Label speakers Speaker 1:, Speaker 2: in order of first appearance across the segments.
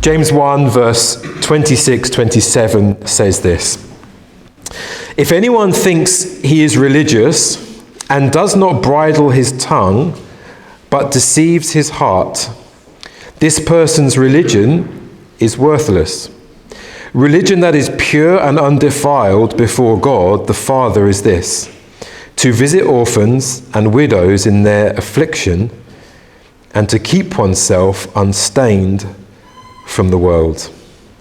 Speaker 1: James 1 verse 26-27 says this. If anyone thinks he is religious and does not bridle his tongue, but deceives his heart, this person's religion is worthless. Religion that is pure and undefiled before God the Father is this: to visit orphans and widows in their affliction, and to keep oneself unstained from the world.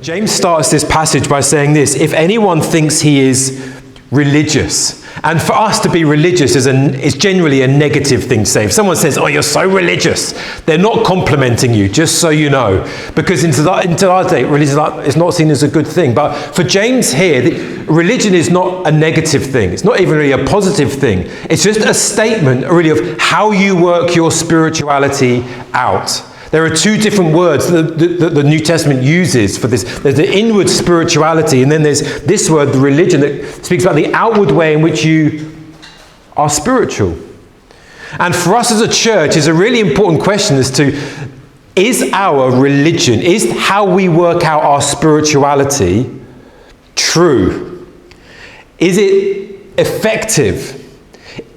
Speaker 1: James starts this passage by saying this: if anyone thinks he is religious, and for us to be religious is generally a negative thing to say. If someone says, "Oh, you're so religious," they're not complimenting you, just so you know, because into our day, religion is not seen as a good thing. But for James here, religion is not a negative thing. It's not even really a positive thing. It's just a statement, really, of how you work your spirituality out. There are two different words that the New Testament uses for this. There's the inward spirituality, and then there's this word, the religion, that speaks about the outward way in which you are spiritual. And for us as a church, is a really important question as to, is our religion, is how we work out our spirituality true? Is it effective?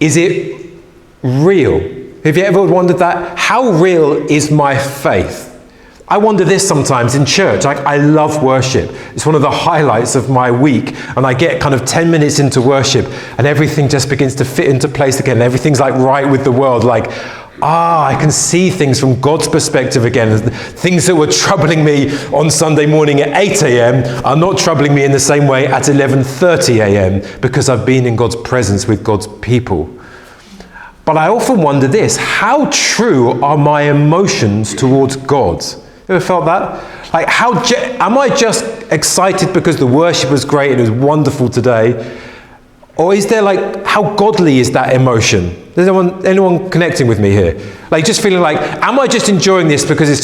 Speaker 1: Is it real? Have you ever wondered that? How real is my faith? I wonder this sometimes in church. I love worship. It's one of the highlights of my week. And I get kind of 10 minutes into worship and everything just begins to fit into place again. Everything's like right with the world. Like, I can see things from God's perspective again. Things that were troubling me on Sunday morning at 8 a.m. are not troubling me in the same way at 11:30 a.m. because I've been in God's presence with God's people. But I often wonder this: how true are my emotions towards God? You ever felt that? Like, am I just excited because the worship was great and it was wonderful today? Or is there how godly is that emotion? Is anyone connecting with me here? Like, just feeling like, am I just enjoying this because it's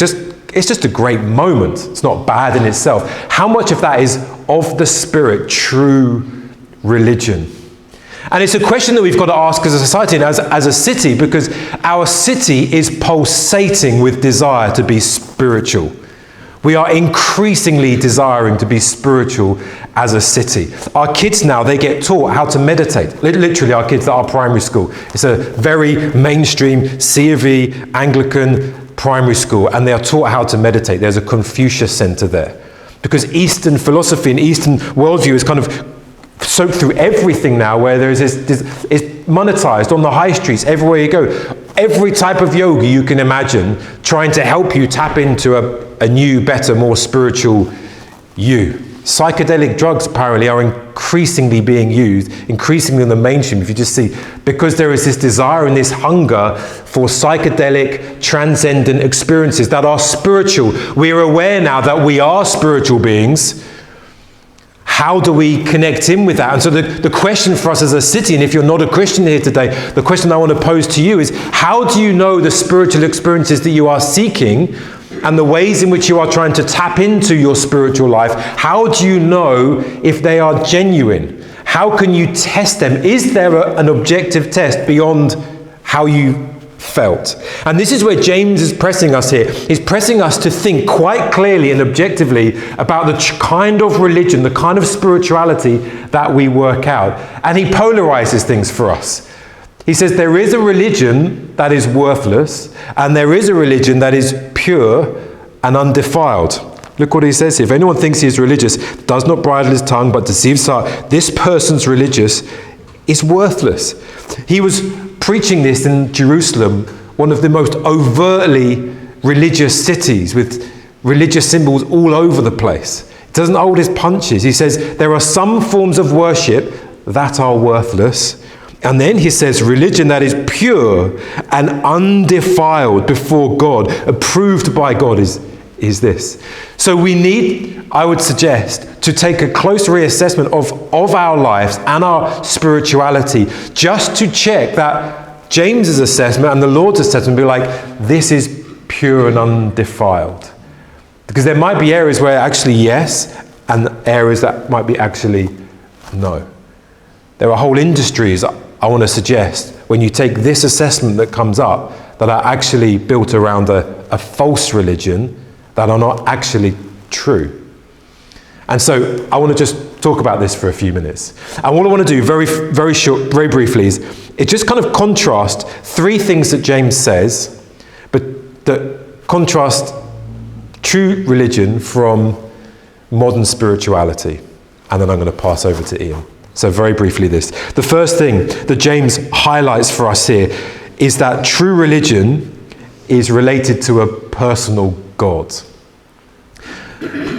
Speaker 1: just a great moment? It's not bad in itself. How much of that is of the Spirit, true religion? And it's a question that we've got to ask as a society and as a city, because our city is pulsating with desire to be spiritual. We are increasingly desiring to be spiritual as a city. Our kids now, they get taught how to meditate. Literally, our kids at our primary school. It's a very mainstream C of E Anglican primary school, and they are taught how to meditate. There's a Confucius Center there. Because Eastern philosophy and Eastern worldview is kind of soaked through everything now, where there is this it's monetized on the high streets everywhere you go. Every type of yoga you can imagine, trying to help you tap into a new, better, more spiritual you. Psychedelic drugs apparently are increasingly being used, increasingly in the mainstream, if you just see, because there is this desire and this hunger for psychedelic, transcendent experiences that are spiritual. We are aware now that we are spiritual beings. How do we connect in with that? And so the question for us as a city, and if you're not a Christian here today, the question I want to pose to you is, how do you know the spiritual experiences that you are seeking and the ways in which you are trying to tap into your spiritual life? How do you know if they are genuine? How can you test them? Is there an objective test beyond how you felt? And this is where James is pressing us here. He's pressing us to think quite clearly and objectively about the kind of religion, the kind of spirituality that we work out. And he polarizes things for us. He says there is a religion that is worthless, and there is a religion that is pure and undefiled. Look what he says here. If anyone thinks he is religious, does not bridle his tongue, but deceives his heart, this person's religious is worthless. He was preaching this in Jerusalem, one of the most overtly religious cities, with religious symbols all over the place. He doesn't hold his punches. He says there are some forms of worship that are worthless. And then he says religion that is pure and undefiled before God, approved by God, is this. So we need, I would suggest, to take a close reassessment of our lives and our spirituality, just to check that James's assessment and the Lord's assessment be like, this is pure and undefiled. Because there might be areas where actually yes, and areas that might be actually no. There are whole industries, I want to suggest, when you take this assessment that comes up, that are actually built around a false religion, that are not actually true. And so I want to just talk about this for a few minutes. And what I want to do very short, very briefly is just kind of contrast three things that James says, but that contrast true religion from modern spirituality. And then I'm going to pass over to Ian. So very briefly this. The first thing that James highlights for us here is that true religion is related to a personal God.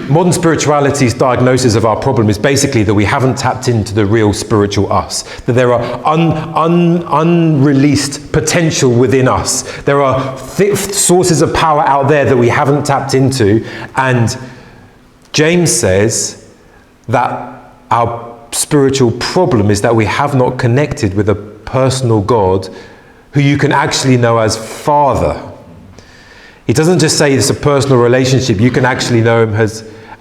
Speaker 1: Modern spirituality's diagnosis of our problem is basically that we haven't tapped into the real spiritual us, that there are unreleased potential within us. There are sources of power out there that we haven't tapped into. And James says that our spiritual problem is that we have not connected with a personal God who you can actually know as Father. He doesn't just say it's a personal relationship, you can actually know him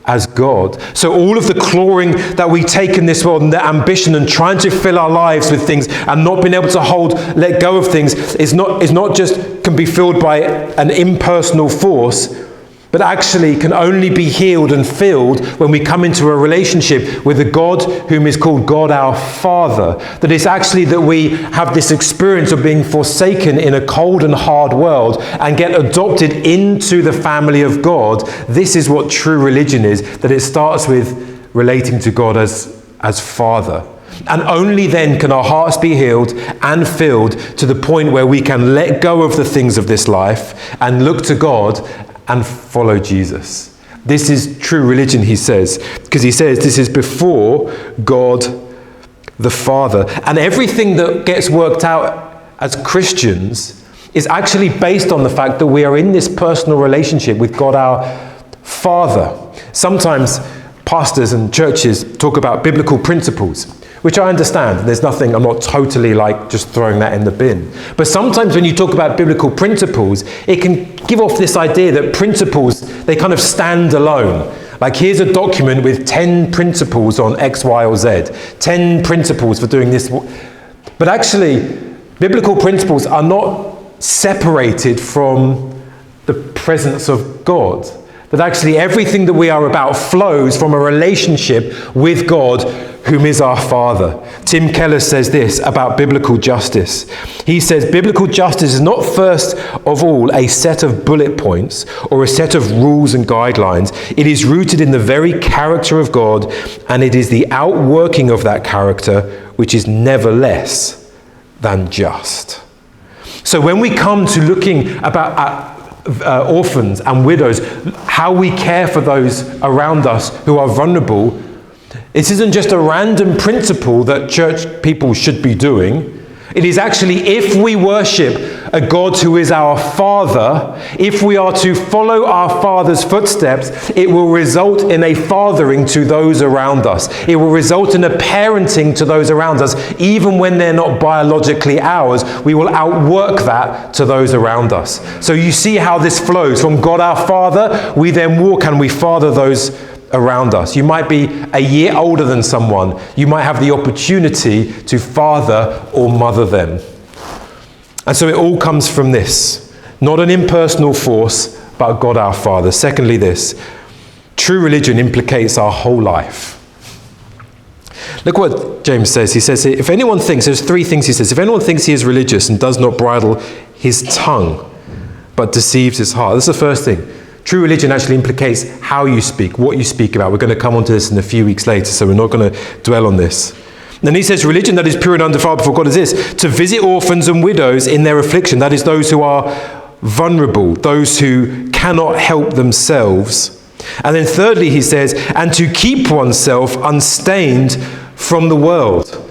Speaker 1: as God. So all of the clawing that we take in this world and the ambition and trying to fill our lives with things and not being able to let go of things is not just can be filled by an impersonal force, but actually can only be healed and filled when we come into a relationship with a God whom is called God our Father. That it's actually that we have this experience of being forsaken in a cold and hard world and get adopted into the family of God. This is what true religion is, that it starts with relating to God as Father. And only then can our hearts be healed and filled to the point where we can let go of the things of this life and look to God and follow Jesus. This is true religion, he says, because he says this is before God the Father. And everything that gets worked out as Christians is actually based on the fact that we are in this personal relationship with God our Father. Sometimes pastors and churches talk about biblical principles, which I understand. There's nothing, I'm not totally like just throwing that in the bin. But sometimes when you talk about biblical principles, it can give off this idea that principles, they kind of stand alone. Like here's a document with 10 principles on X, Y, or Z. 10 principles for doing this. But actually, biblical principles are not separated from the presence of God. That actually everything that we are about flows from a relationship with God, whom is our Father. Tim Keller says this about biblical justice. He says, biblical justice is not first of all a set of bullet points or a set of rules and guidelines. It is rooted in the very character of God, and it is the outworking of that character which is never less than just. So when we come to looking at orphans and widows, how we care for those around us who are vulnerable, this isn't just a random principle that church people should be doing. It is actually, if we worship a God who is our Father, if we are to follow our Father's footsteps, it will result in a fathering to those around us. It will result in a parenting to those around us. Even when they're not biologically ours, we will outwork that to those around us. So you see how this flows. From God our Father, we then walk and we father those around us. You might be a year older than someone. You might have the opportunity to father or mother them. And so it all comes from this. Not an impersonal force, but God our Father. Secondly, this. True religion implicates our whole life. Look what James says. He says, if anyone thinks, there's three things he says. If anyone thinks he is religious and does not bridle his tongue, but deceives his heart. That's the first thing. True religion actually implicates how you speak, what you speak about. We're going to come on to this in a few weeks later, so we're not going to dwell on this. Then he says, religion that is pure and undefiled before God is this, to visit orphans and widows in their affliction. That is those who are vulnerable, those who cannot help themselves. And then thirdly, he says, and to keep oneself unstained from the world.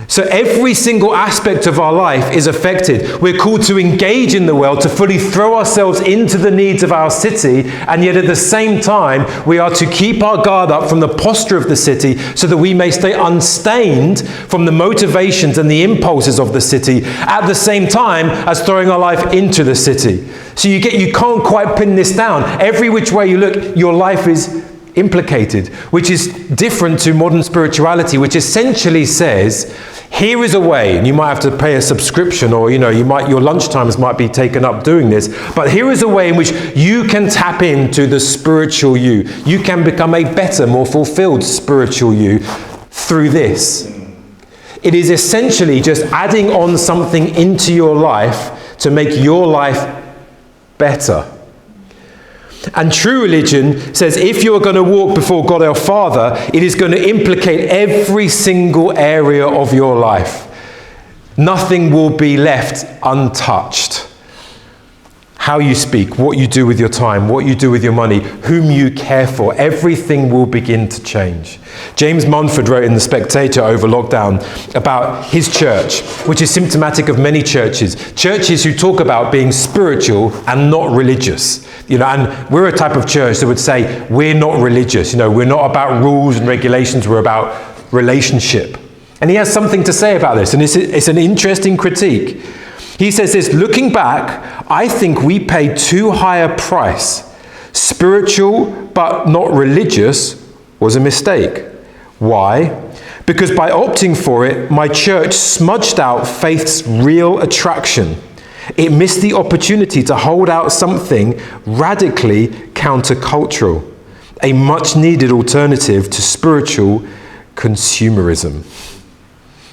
Speaker 1: So every single aspect of our life is affected. We're called to engage in the world, to fully throw ourselves into the needs of our city, and yet at the same time, we are to keep our guard up from the posture of the city so that we may stay unstained from the motivations and the impulses of the city, at the same time as throwing our life into the city. So you can't quite pin this down. Every which way you look, your life is implicated, which is different to modern spirituality, which essentially says, Here is a way, and you might have to pay a subscription, or your lunchtimes might be taken up doing this, but here is a way in which you can tap into the spiritual you. You can become a better, more fulfilled spiritual you through this. It is essentially just adding on something into your life to make your life better. And true religion says if you're going to walk before God our Father, it is going to implicate every single area of your life. Nothing will be left untouched. How you speak, what you do with your time, what you do with your money, whom you care for, everything will begin to change. James Munford wrote in The Spectator over lockdown about his church, which is symptomatic of many churches. Churches who talk about being spiritual and not religious. And we're a type of church that would say, we're not religious. We're not about rules and regulations, we're about relationship. And he has something to say about this, and it's an interesting critique. He says this: looking back, I think we paid too high a price. Spiritual but not religious was a mistake. Why? Because by opting for it, my church smudged out faith's real attraction. It missed the opportunity to hold out something radically countercultural, a much needed alternative to spiritual consumerism.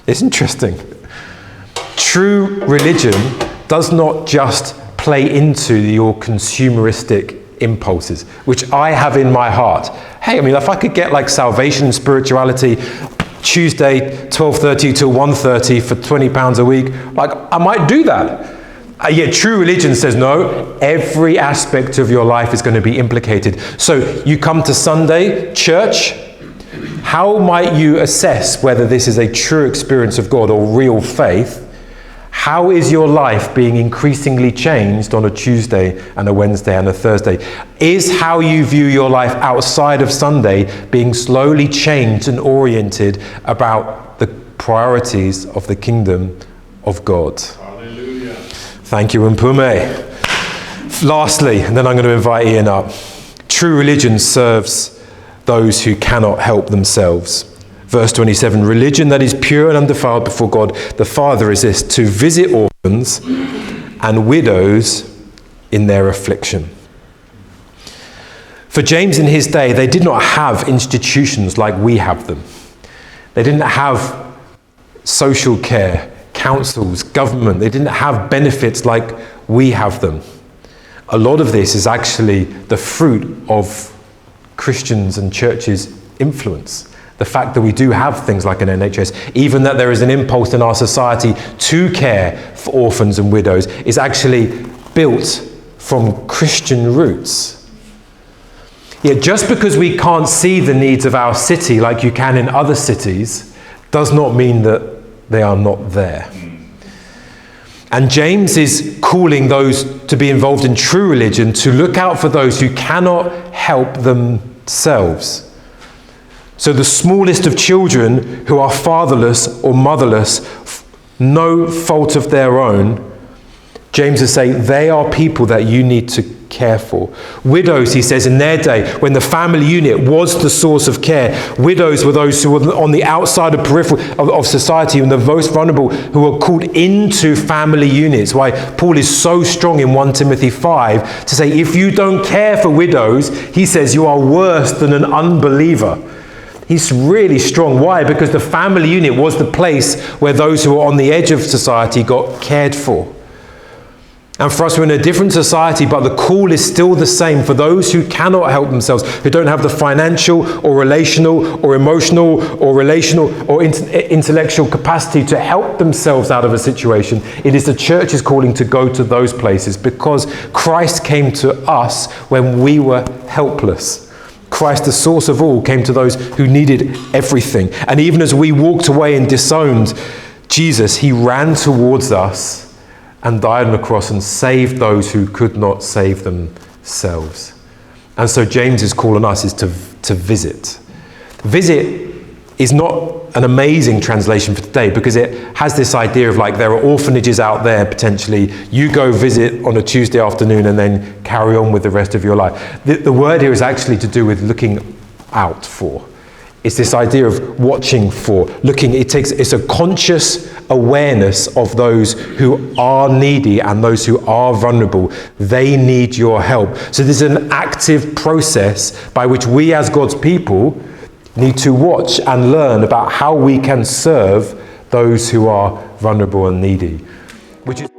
Speaker 1: It's interesting. True religion does not just play into your consumeristic impulses, which I have in my heart. Hey, if I could get salvation and spirituality Tuesday 12:30 till 1:30 for £20 a week, I might do that. Yet true religion says no, every aspect of your life is going to be implicated. So you come to Sunday church, how might you assess whether this is a true experience of God or real faith? How is your life being increasingly changed on a Tuesday and a Wednesday and a Thursday? Is how you view your life outside of Sunday being slowly changed and oriented about the priorities of the kingdom of God?
Speaker 2: Hallelujah.
Speaker 1: Thank you, Mpume. Lastly, and then I'm going to invite Ian up. True religion serves those who cannot help themselves. Verse 27, religion that is pure and undefiled before God the Father is this: to visit orphans and widows in their affliction. For James in his day, they did not have institutions like we have them. They didn't have social care, councils, government. They didn't have benefits like we have them. A lot of this is actually the fruit of Christians and churches' influence. The fact that we do have things like an NHS, even that there is an impulse in our society to care for orphans and widows, is actually built from Christian roots. Yet just because we can't see the needs of our city like you can in other cities, does not mean that they are not there. And James is calling those to be involved in true religion to look out for those who cannot help themselves. So the smallest of children who are fatherless or motherless, no fault of their own, James is saying they are people that you need to care for. Widows, he says, in their day, when the family unit was the source of care, widows were those who were on the outside of peripheral of society and the most vulnerable, who were called into family units. Why Paul is so strong in 1 Timothy 5 to say, if you don't care for widows, he says you are worse than an unbeliever. He's really strong. Why? Because the family unit was the place where those who were on the edge of society got cared for. And for us, we're in a different society, but the call is still the same for those who cannot help themselves, who don't have the financial or relational or emotional or relational or intellectual capacity to help themselves out of a situation. It is the church's calling to go to those places because Christ came to us when we were helpless. Christ, the source of all, came to those who needed everything. And even as we walked away and disowned Jesus, he ran towards us and died on the cross and saved those who could not save themselves. And so James's call on us is to visit. Visit is not an amazing translation for today because it has this idea of like there are orphanages out there potentially. You go visit on a Tuesday afternoon and then carry on with the rest of your life. The word here is actually to do with looking out for. It's this idea of watching for, looking. It's a conscious awareness of those who are needy and those who are vulnerable. They need your help. So there's an active process by which we as God's people need to watch and learn about how we can serve those who are vulnerable and needy, which is